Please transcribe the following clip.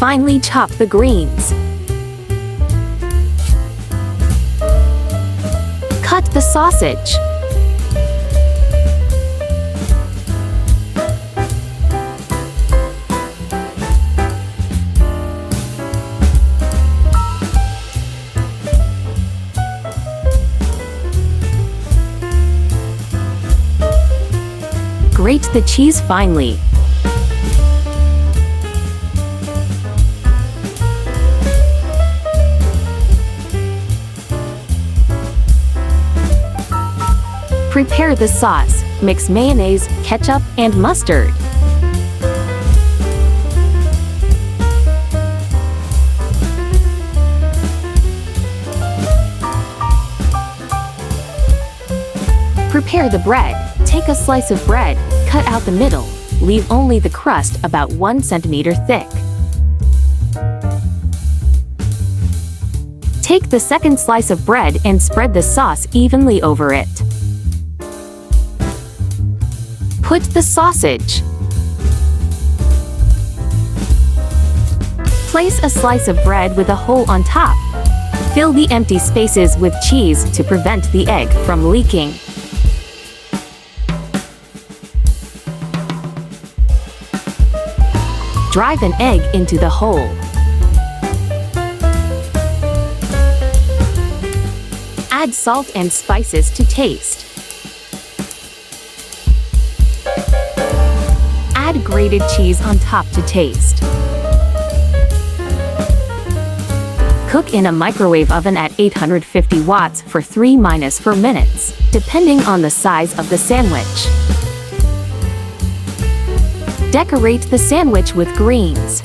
Finely chop the greens. Cut the sausage. Grate the cheese finely. Prepare the sauce. Mix mayonnaise, ketchup, and mustard. Prepare the bread. Take a slice of bread, cut out the middle, leave only the crust about 1 centimeter thick. Take the second slice of bread and spread the sauce evenly over it. Put the sausage. Place a slice of bread with a hole on top. Fill the empty spaces with cheese to prevent the egg from leaking. Drive an egg into the hole. Add salt and spices to taste. Add grated cheese on top to taste. Cook in a microwave oven at 850 watts for 3–4 minutes, depending on the size of the sandwich. Decorate the sandwich with greens.